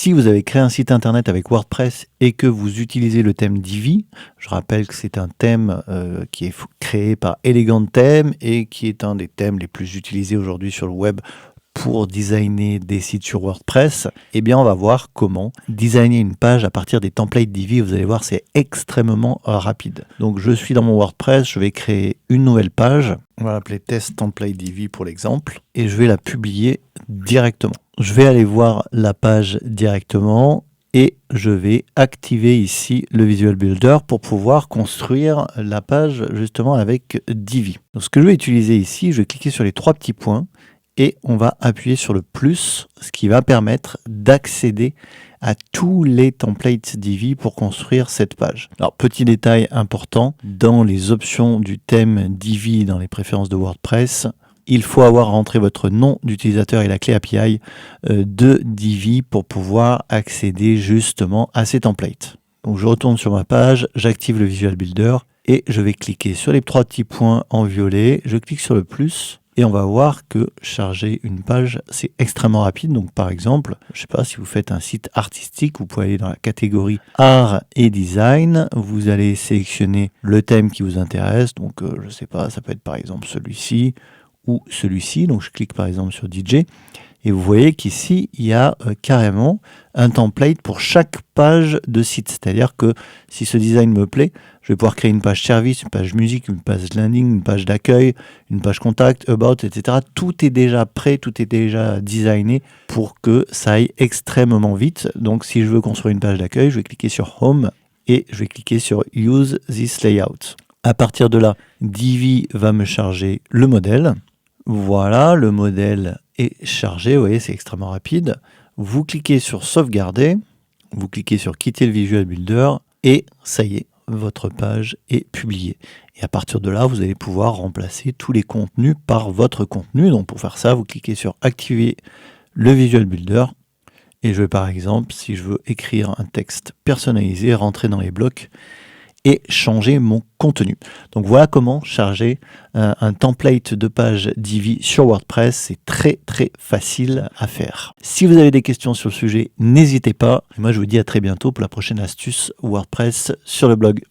Si vous avez créé un site internet avec WordPress et que vous utilisez le thème Divi, je rappelle que c'est un thème qui est créé par Elegant Theme et qui est un des thèmes les plus utilisés aujourd'hui sur le web pour designer des sites sur WordPress, eh bien on va voir comment designer une page à partir des templates Divi. Vous allez voir, c'est extrêmement rapide. Donc je suis dans mon WordPress, je vais créer une nouvelle page. On va l'appeler Test Template Divi pour l'exemple et je vais la publier directement. Je vais aller voir la page directement et je vais activer ici le Visual Builder pour pouvoir construire la page justement avec Divi. Donc ce que je vais utiliser ici, je vais cliquer sur les trois petits points et on va appuyer sur le plus, ce qui va permettre d'accéder à tous les templates Divi pour construire cette page. Alors, petit détail important, dans les options du thème Divi, dans les préférences de WordPress, il faut avoir rentré votre nom d'utilisateur et la clé API de Divi pour pouvoir accéder justement à ces templates. Donc, je retourne sur ma page, j'active le Visual Builder et je vais cliquer sur les trois petits points en violet, je clique sur le plus. Et on va voir que charger une page, c'est extrêmement rapide. Donc par exemple, je ne sais pas si vous faites un site artistique, vous pouvez aller dans la catégorie art et design. Vous allez sélectionner le thème qui vous intéresse. Donc je ne sais pas, ça peut être par exemple celui-ci ou celui-ci. Donc je clique par exemple sur DJ. Et vous voyez qu'ici, il y a carrément un template pour chaque page de site. C'est-à-dire que si ce design me plaît, je vais pouvoir créer une page service, une page musique, une page landing, une page d'accueil, une page contact, about, etc. Tout est déjà prêt, tout est déjà designé pour que ça aille extrêmement vite. Donc si je veux construire une page d'accueil, je vais cliquer sur Home et je vais cliquer sur Use this layout. À partir de là, Divi va me charger le modèle. Voilà, le modèle est chargé, vous voyez, c'est extrêmement rapide. Vous cliquez sur sauvegarder, vous cliquez sur quitter le Visual Builder et ça y est, votre page est publiée. Et à partir de là, vous allez pouvoir remplacer tous les contenus par votre contenu. Donc pour faire ça, vous cliquez sur activer le Visual Builder et je vais par exemple, si je veux écrire un texte personnalisé, rentrer dans les blocs et changer mon contenu. Donc voilà comment charger un template de page Divi sur WordPress. C'est très très facile à faire. Si vous avez des questions sur le sujet, n'hésitez pas. Et moi je vous dis à très bientôt pour la prochaine astuce WordPress sur le blog.